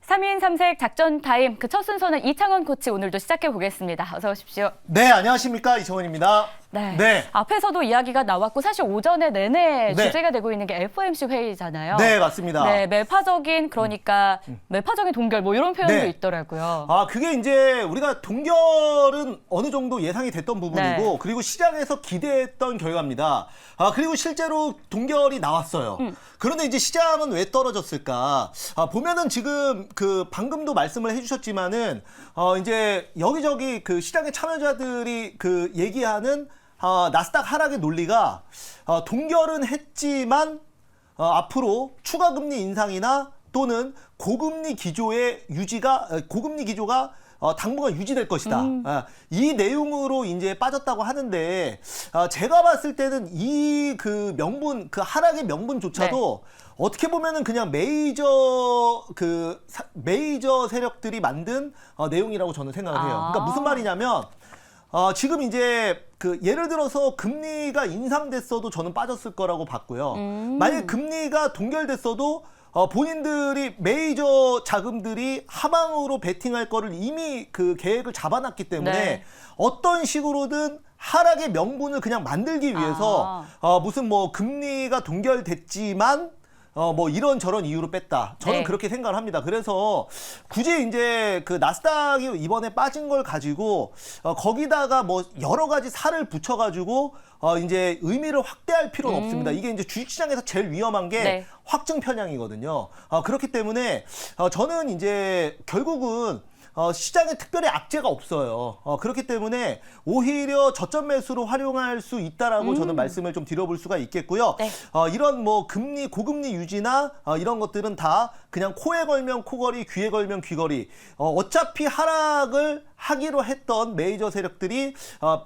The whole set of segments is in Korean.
3인 3색 작전 타임 그 첫 순서는 이창원 코치 오늘도 시작해 보겠습니다. 어서 오십시오. 네, 안녕하십니까. 이창원입니다. 네. 앞에서도 이야기가 나왔고 사실 오전에 내내 네. 주제가 되고 있는 게 FOMC 회의잖아요. 네, 맞습니다. 네, 매파적인 매파적인 동결 뭐 이런 표현도 네. 있더라고요. 그게 이제 우리가 동결은 어느 정도 예상이 됐던 부분이고 네. 그리고 시장에서 기대했던 결과입니다. 그리고 실제로 동결이 나왔어요. 그런데 이제 시장은 왜 떨어졌을까? 보면은 지금 그 방금도 말씀을 해주셨지만은 이제 여기저기 그 시장의 참여자들이 그 얘기하는 나스닥 하락의 논리가 동결은 했지만 앞으로 추가 금리 인상이나 또는 고금리 기조가 당분간 유지될 것이다. 이 내용으로 이제 빠졌다고 하는데 제가 봤을 때는 이 그 명분, 그 하락의 명분조차도 어떻게 보면은 그냥 메이저 세력들이 만든 내용이라고 저는 생각을 해요. 그러니까 무슨 말이냐면 지금 이제 그 예를 들어서 금리가 인상됐어도 저는 빠졌을 거라고 봤고요. 만약에 금리가 동결됐어도 본인들이 메이저 자금들이 하방으로 베팅할 거를 이미 그 계획을 잡아놨기 때문에 네. 어떤 식으로든 하락의 명분을 그냥 만들기 위해서 무슨 뭐 금리가 동결됐지만 뭐 이런 저런 이유로 뺐다. 저는 네. 그렇게 생각을 합니다. 그래서 굳이 이제 그 나스닥이 이번에 빠진 걸 가지고 거기다가 뭐 여러 가지 살을 붙여가지고 이제 의미를 확대할 필요는 없습니다. 이게 이제 주식시장에서 제일 위험한 게 네. 확증 편향이거든요. 그렇기 때문에 저는 이제 결국은 시장에 특별히 악재가 없어요. 그렇기 때문에 오히려 저점 매수로 활용할 수 있다라고 저는 말씀을 좀 드려볼 수가 있겠고요. 네. 이런 뭐 고금리 유지나 이런 것들은 다 그냥 코에 걸면 코걸이, 귀에 걸면 귀걸이. 어차피 하락을 하기로 했던 메이저 세력들이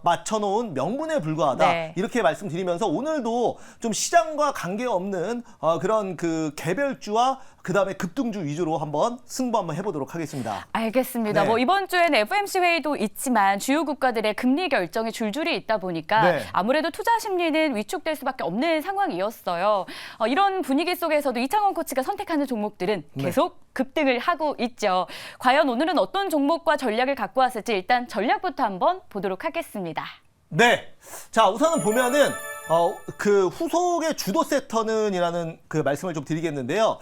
맞춰놓은 명분에 불과하다. 네. 이렇게 말씀드리면서 오늘도 좀 시장과 관계없는 그런 그 개별주와 그다음에 급등주 위주로 한번 승부 한번 해보도록 하겠습니다. 알겠습니다. 네. 뭐 이번 주에는 FOMC 회의도 있지만 주요 국가들의 금리 결정이 줄줄이 있다 보니까 네. 아무래도 투자 심리는 위축될 수밖에 없는 상황이었어요. 이런 분위기 속에서도 이창원 코치가 선택하는 종목들은 계속 급등을 하고 있죠. 과연 오늘은 어떤 종목과 전략을 갖고 왔을지 일단 전략부터 한번 보도록 하겠습니다. 네. 자, 우선은 보면은 그 후속의 주도 섹터는이라는 그 말씀을 좀 드리겠는데요.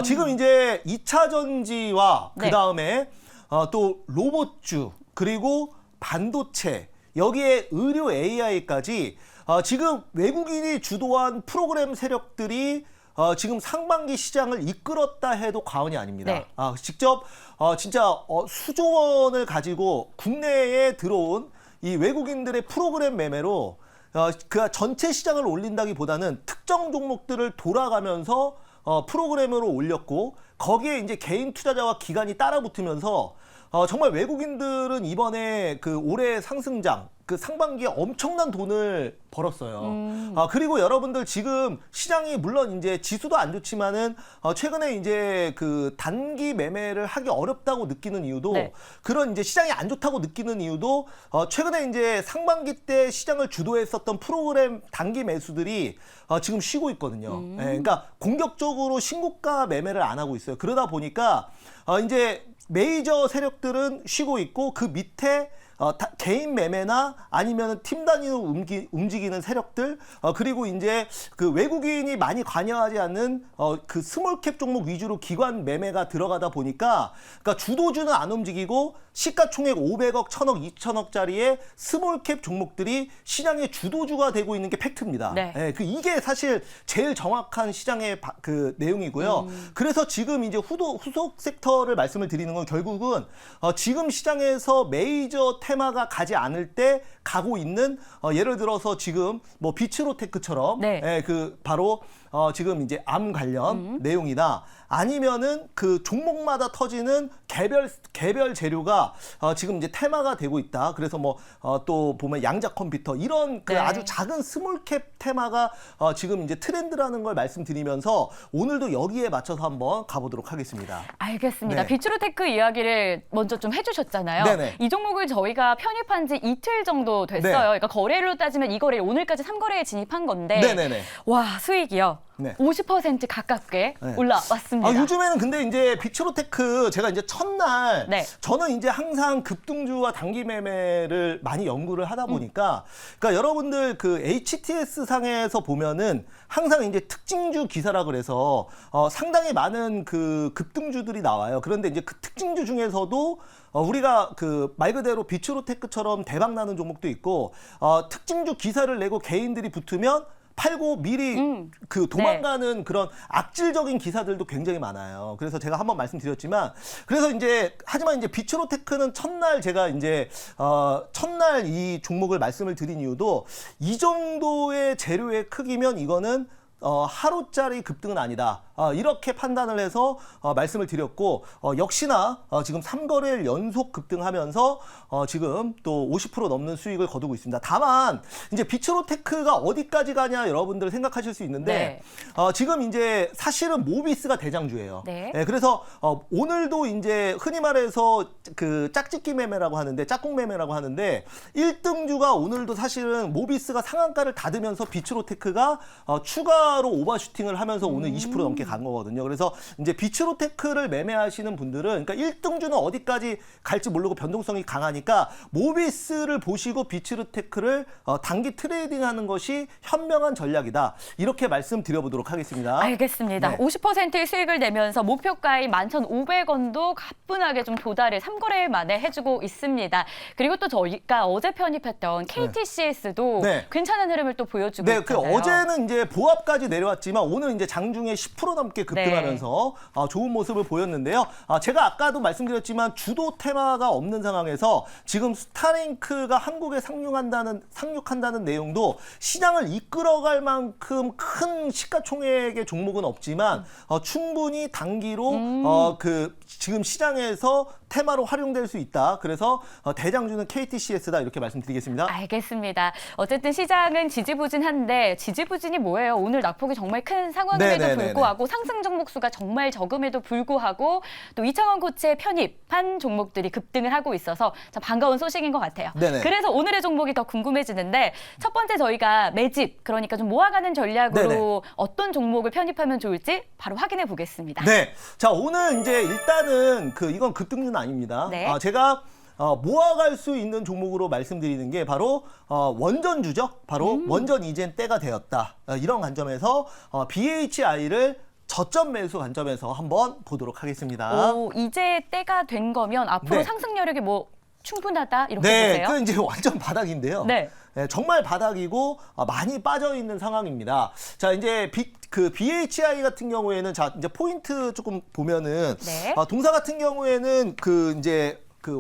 지금 이제 2차 전지와 네. 그다음에 또 로봇주 그리고 반도체 여기에 의료 AI까지 지금 외국인이 주도한 프로그램 세력들이 지금 상반기 시장을 이끌었다 해도 과언이 아닙니다. 네. 직접 진짜 수조 원을 가지고 국내에 들어온 이 외국인들의 프로그램 매매로 그 전체 시장을 올린다기보다는 특정 종목들을 돌아가면서 프로그램으로 올렸고 거기에 이제 개인 투자자와 기관이 따라붙으면서 정말 외국인들은 이번에 그 올해 상승장 그 상반기에 엄청난 돈을 벌었어요. 그리고 여러분들 지금 시장이 물론 이제 지수도 안 좋지만은 최근에 이제 그 단기 매매를 하기 어렵다고 느끼는 이유도 네. 그런 이제 시장이 안 좋다고 느끼는 이유도 최근에 이제 상반기 때 시장을 주도했었던 프로그램 단기 매수들이 지금 쉬고 있거든요. 예, 그러니까 공격적으로 신고가 매매를 안 하고 있어요. 그러다 보니까 이제 메이저 세력들은 쉬고 있고 그 밑에 개인 매매나 아니면 팀 단위로 움직이는 세력들 그리고 이제 그 외국인이 많이 관여하지 않는 그 스몰캡 종목 위주로 기관 매매가 들어가다 보니까 그러니까 주도주는 안 움직이고 시가총액 500억, 1000억, 2000억짜리의 스몰캡 종목들이 시장의 주도주가 되고 있는 게 팩트입니다. 네. 예, 이게 사실 제일 정확한 시장의 그 내용이고요. 그래서 지금 이제 후속 섹터를 말씀을 드리는 건 결국은 지금 시장에서 메이저 테마가 가지 않을 때 가고 있는 예를 들어서 지금 뭐 비츠로테크처럼 네. 예, 그 바로 지금 이제 암 관련 내용이나 아니면은 그 종목마다 터지는 개별 재료가 지금 이제 테마가 되고 있다. 그래서 뭐 또 보면 양자 컴퓨터 이런 그 네. 아주 작은 스몰캡 테마가 지금 이제 트렌드라는 걸 말씀드리면서 오늘도 여기에 맞춰서 한번 가보도록 하겠습니다. 알겠습니다. 네. 비츠로테크 이야기를 먼저 좀 해주셨잖아요. 네네. 이 종목을 저희가 편입한 지 이틀 정도 됐어요. 네. 그러니까 거래로 따지면 이 거래 오늘까지 3거래에 진입한 건데 네네네. 와 수익이요. 네. 50% 가깝게 네. 올라왔습니다. 요즘에는 근데 이제 비츠로테크 제가 이제 첫날 네. 저는 이제 항상 급등주와 단기 매매를 많이 연구를 하다 보니까 그러니까 여러분들 그 HTS 상에서 보면은 항상 이제 특징주 기사라 그래서 상당히 많은 그 급등주들이 나와요. 그런데 이제 그 특징주 중에서도 우리가 그 말 그대로 비츠로테크처럼 대박 나는 종목도 있고 특징주 기사를 내고 개인들이 붙으면 팔고 미리 그 도망가는 그런 악질적인 기사들도 굉장히 많아요. 그래서 제가 한번 말씀드렸지만 그래서 이제 하지만 이제 비츠로테크는 첫날 제가 이제 첫날 이 종목을 말씀을 드린 이유도 이 정도의 재료의 크기면 이거는 하루짜리 급등은 아니다. 이렇게 판단을 해서 말씀을 드렸고 역시나 지금 3거래일 연속 급등하면서 지금 또 50% 넘는 수익을 거두고 있습니다. 다만 이제 비츠로테크가 어디까지 가냐 여러분들 생각하실 수 있는데 지금 이제 사실은 모비스가 대장주예요. 네. 그래서 오늘도 이제 흔히 말해서 그 짝짓기 매매라고 하는데 짝꿍 매매라고 하는데 1등주가 오늘도 사실은 모비스가 상한가를 닫으면서 비츠로테크가 추가로 오버슈팅을 하면서 오늘 20% 넘게 간 거거든요. 그래서 이제 비츠로테크를 매매하시는 분들은 그러니까 1등주는 어디까지 갈지 모르고 변동성이 강하니까 모비스를 보시고 비츠로테크를 단기 트레이딩하는 것이 현명한 전략이다. 이렇게 말씀드려보도록 하겠습니다. 알겠습니다. 네. 50%의 수익을 내면서 목표가인 11,500원도 가뿐하게 좀 도달을 3거래일 만에 해주고 있습니다. 그리고 또 저희가 어제 편입했던 KTCS도 네. 괜찮은 흐름을 또 보여주고 네, 그 있잖아요. 어제는 이제 보합까지 내려왔지만 오늘 이제 장중에 10% 넘게 급등하면서 좋은 모습을 보였는데요. 제가 아까도 말씀드렸지만 주도 테마가 없는 상황에서 지금 스타링크가 한국에 상륙한다는 내용도 시장을 이끌어갈 만큼 큰 시가총액의 종목은 없지만 충분히 단기로 그 지금 시장에서 테마로 활용될 수 있다. 그래서 대장주는 KTCS다 이렇게 말씀드리겠습니다. 알겠습니다. 어쨌든 시장은 지지부진한데 지지부진이 뭐예요? 오늘 낙폭이 정말 큰 상황임에도 불구하고 상승 종목 수가 정말 적음에도 불구하고 또 이창원 코치의 편입한 종목들이 급등을 하고 있어서 참 반가운 소식인 것 같아요. 네네. 그래서 오늘의 종목이 더 궁금해지는데 첫 번째 저희가 매집, 그러니까 좀 모아가는 전략으로 네네. 어떤 종목을 편입하면 좋을지 바로 확인해 보겠습니다. 네. 자, 오늘 이제 일단은 이건 급등주는 아닙니다. 네. 제가 모아갈 수 있는 종목으로 말씀드리는 게 바로 원전주죠. 바로 원전 이젠 때가 되었다. 이런 관점에서 BHI를 저점 매수 관점에서 한번 보도록 하겠습니다. 오, 이제 때가 된 거면 앞으로 네. 상승 여력이 뭐 충분하다 이렇게 네, 보세요? 그 이제 완전 바닥인데요. 네. 네, 정말 바닥이고 많이 빠져 있는 상황입니다. 자, 이제 BHI 같은 경우에는 자, 이제 포인트 조금 보면은 네. 동사 같은 경우에는 그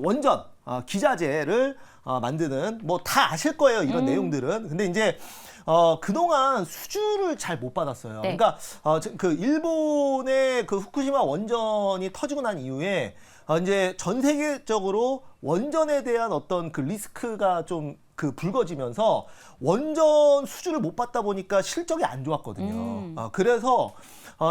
원전 기자재를 만드는 뭐 다 아실 거예요. 이런 내용들은. 근데 이제 그동안 수주를 잘 못 받았어요. 네. 그러니까 그 일본의 그 후쿠시마 원전이 터지고 난 이후에 이제 전 세계적으로 원전에 대한 어떤 그 리스크가 좀 그 불거지면서 원전 수주를 못 받다 보니까 실적이 안 좋았거든요. 그래서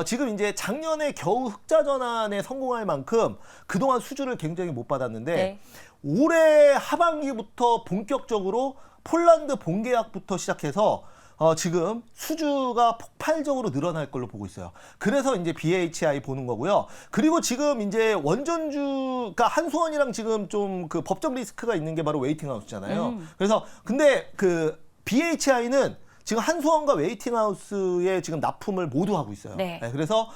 지금 이제 작년에 겨우 흑자 전환에 성공할 만큼 그동안 수주를 굉장히 못 받았는데 네. 올해 하반기부터 본격적으로 폴란드 본계약부터 시작해서 지금 수주가 폭발적으로 늘어날 걸로 보고 있어요. 그래서 이제 BHI 보는 거고요. 그리고 지금 이제 원전주가 한수원이랑 지금 좀 그 법적 리스크가 있는 게 바로 웨이팅하우스잖아요. 그래서 근데 그 BHI는 지금 한수원과 웨이팅하우스에 지금 납품을 모두 하고 있어요. 네. 그래서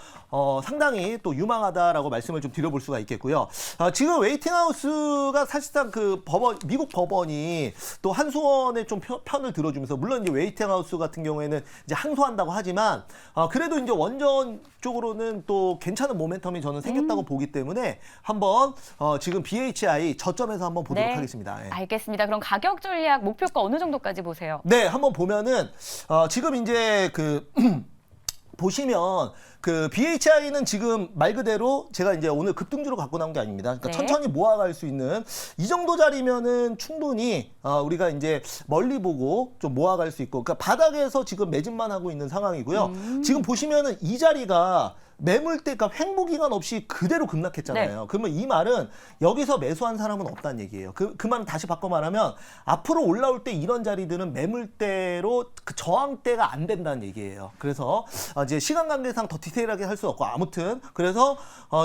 상당히 또 유망하다라고 말씀을 좀 드려볼 수가 있겠고요. 지금 웨이팅하우스가 사실상 그 미국 법원이 또 한수원의 좀 편을 들어주면서 물론 이제 웨이팅하우스 같은 경우에는 이제 항소한다고 하지만 그래도 이제 원전 쪽으로는 또 괜찮은 모멘텀이 저는 생겼다고 보기 때문에 한번 지금 BHI 저점에서 한번 보도록 네. 하겠습니다. 예. 알겠습니다. 그럼 가격 전략 목표가 어느 정도까지 보세요? 네, 한번 보면은 지금 이제 보시면 그 BHI는 지금 말 그대로 제가 이제 오늘 급등주로 갖고 나온 게 아닙니다. 그러니까 네. 천천히 모아갈 수 있는 이 정도 자리면은 충분히 우리가 이제 멀리 보고 좀 모아갈 수 있고, 그러니까 바닥에서 지금 매집만 하고 있는 상황이고요. 지금 보시면은 이 자리가 매물대, 그러니까 횡보 기간 없이 그대로 급락했잖아요. 네. 그러면 이 말은 여기서 매수한 사람은 없다는 얘기예요. 그 말은 다시 바꿔 말하면 앞으로 올라올 때 이런 자리들은 매물대로 그 저항대가 안 된다는 얘기예요. 그래서 이제 시간 관계상 더 디테일하게 할 수 없고 아무튼 그래서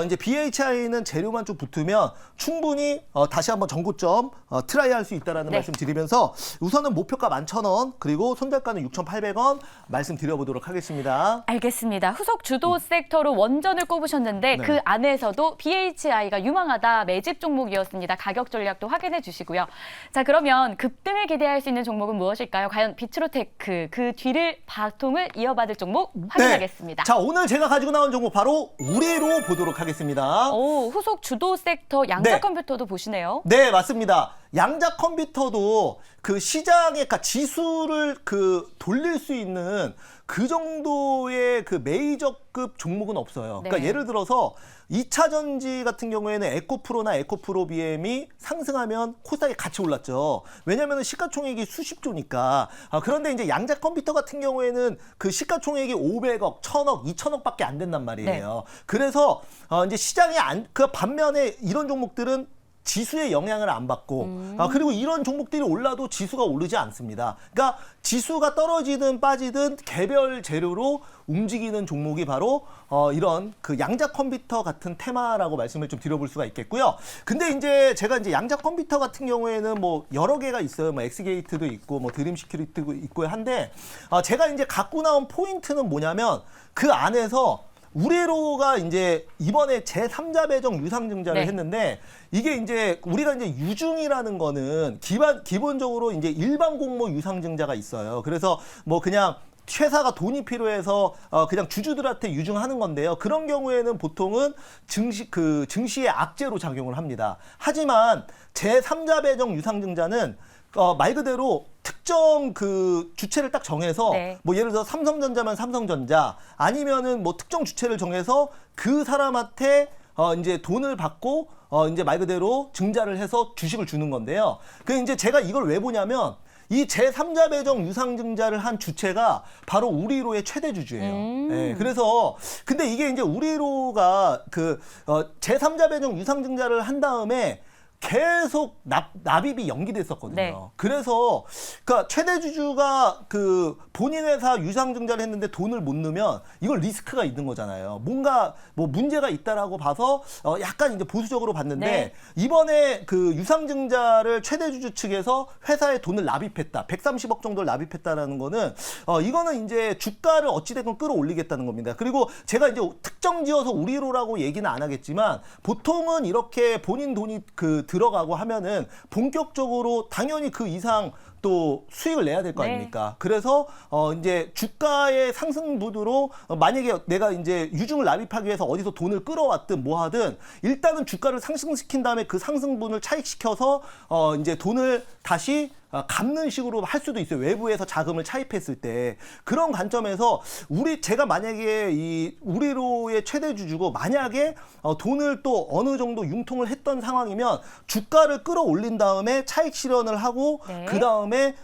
이제 BHI는 재료만 좀 붙으면 충분히 다시 한번 전고점 트라이 할 수 있다라는 네. 말씀 드리면서 우선은 목표가 11,000원 그리고 손절가는 6,800원 말씀드려보도록 하겠습니다. 알겠습니다. 후속 주도 섹터로 원전을 꼽으셨는데 네. 그 안에서도 BHI가 유망하다 매집 종목이었습니다. 가격 전략도 확인해 주시고요. 자, 그러면 급등을 기대할 수 있는 종목은 무엇일까요? 과연 비트로테크 그 뒤를 바통을 이어받을 종목 확인하겠습니다. 네. 자, 오늘 제가 가지고 나온 종목 바로 우리로 보도록 하겠습니다. 오, 후속 주도 섹터 양자 네. 컴퓨터도 보시네요. 네, 맞습니다. 양자 컴퓨터도 그 시장의 그러니까 지수를 돌릴 수 있는 그 정도의 그 메이저급 종목은 없어요. 그러니까 네. 예를 들어서 2차 전지 같은 경우에는 에코프로나 에코프로 BM이 상승하면 코스닥이 같이 올랐죠. 왜냐하면 시가총액이 수십 조니까. 그런데 이제 양자 컴퓨터 같은 경우에는 그 시가총액이 500억, 1000억, 2000억밖에 안 된단 말이에요. 네. 그래서 이제 시장이 그 반면에 이런 종목들은 지수의 영향을 안 받고 그리고 이런 종목들이 올라도 지수가 오르지 않습니다. 그러니까 지수가 떨어지든 빠지든 개별 재료로 움직이는 종목이 바로 이런 그 양자 컴퓨터 같은 테마라고 말씀을 좀 드려볼 수가 있겠고요. 근데 이제 제가 이제 양자 컴퓨터 같은 경우에는 뭐 여러 개가 있어요. 뭐 엑스게이트도 있고 뭐 드림 시큐리티도 있고 한데 제가 이제 갖고 나온 포인트는 뭐냐면 그 안에서 우리로가 이제 이번에 제3자 배정 유상증자를 네. 했는데 이게 이제 우리가 이제 유증이라는 거는 기본적으로 이제 일반 공모 유상증자가 있어요. 그래서 뭐 그냥 회사가 돈이 필요해서 그냥 주주들한테 유증하는 건데요. 그런 경우에는 보통은 증시의 악재로 작용을 합니다. 하지만 제3자 배정 유상증자는 말 그대로 특정 그 주체를 딱 정해서 네. 뭐 예를 들어 삼성전자면 삼성전자 아니면은 뭐 특정 주체를 정해서 그 사람한테 이제 돈을 받고 이제 말 그대로 증자를 해서 주식을 주는 건데요. 그 이제 제가 이걸 왜 보냐면 이 제3자 배정 유상증자를 한 주체가 바로 우리로의 최대 주주예요. 네, 그래서 근데 이게 이제 우리로가 그 제3자 배정 유상증자를 한 다음에 계속 납입이 연기됐었거든요. 네. 그래서 그러니까 최대 주주가 그 본인 회사 유상증자를 했는데 돈을 못 넣으면 이걸 리스크가 있는 거잖아요. 뭔가 뭐 문제가 있다라고 봐서 약간 이제 보수적으로 봤는데 네. 이번에 그 유상증자를 최대 주주 측에서 회사에 돈을 납입했다. 130억 정도를 납입했다라는 거는 이거는 이제 주가를 어찌됐건 끌어올리겠다는 겁니다. 그리고 제가 이제 특정 지어서 우리로라고 얘기는 안 하겠지만 보통은 이렇게 본인 돈이 들어가고 하면은 본격적으로 당연히 그 이상 또 수익을 내야 될 거 네. 아닙니까? 그래서 이제 주가의 상승 부두로 만약에 내가 이제 유증을 납입하기 위해서 어디서 돈을 끌어왔든 뭐 하든 일단은 주가를 상승시킨 다음에 그 상승분을 차익시켜서 이제 돈을 다시 갚는 식으로 할 수도 있어요. 외부에서 자금을 차입했을 때. 그런 관점에서 제가 만약에 이 우리로의 최대 주주고 만약에 돈을 또 어느 정도 융통을 했던 상황이면 주가를 끌어올린 다음에 차익 실현을 하고 네. 그 다음에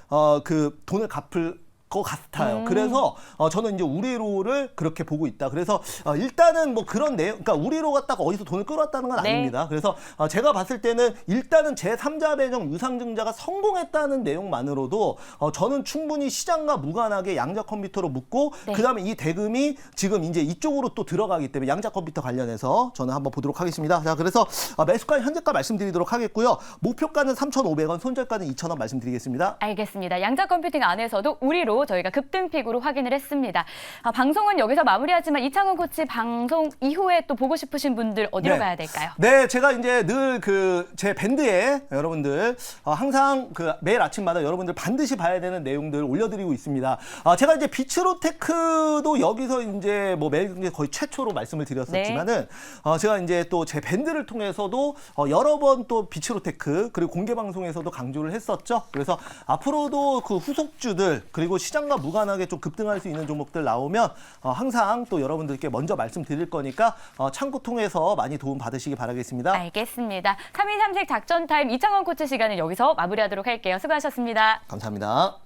그 돈을 갚을 것 같아요. 그래서 저는 이제 우리로를 그렇게 보고 있다. 그래서 일단은 뭐 그런 내용, 그러니까 우리로가 딱 어디서 돈을 끌어왔다는 건 네. 아닙니다. 그래서 제가 봤을 때는 일단은 제3자 배정 유상증자가 성공했다는 내용만으로도 저는 충분히 시장과 무관하게 양자 컴퓨터로 묶고 네. 그다음에 이 대금이 지금 이제 이쪽으로 또 들어가기 때문에 양자 컴퓨터 관련해서 저는 한번 보도록 하겠습니다. 자, 그래서 매수가 현재가 말씀드리도록 하겠고요. 목표가는 3,500원, 손절가는 2,000원 말씀드리겠습니다. 알겠습니다. 양자 컴퓨팅 안에서도 우리로 저희가 급등픽으로 확인을 했습니다. 방송은 여기서 마무리하지만 이창훈 코치 방송 이후에 또 보고 싶으신 분들 어디로 네. 가야 될까요? 네, 제가 이제 늘 제 밴드에 여러분들 항상 매일 아침마다 여러분들 반드시 봐야 되는 내용들 올려드리고 있습니다. 제가 이제 비츠로테크도 여기서 이제 뭐 매일 경제 거의 최초로 말씀을 드렸었지만은 제가 이제 또 제 밴드를 통해서도 여러 번 또 비츠로테크 그리고 공개 방송에서도 강조를 했었죠. 그래서 앞으로도 그 후속주들 그리고 시장과 무관하게 좀 급등할 수 있는 종목들 나오면 항상 또 여러분들께 먼저 말씀드릴 거니까 참고 통해서 많이 도움 받으시기 바라겠습니다. 알겠습니다. 3인 3색 작전 타임 이창훈 코치 시간은 여기서 마무리하도록 할게요. 수고하셨습니다. 감사합니다.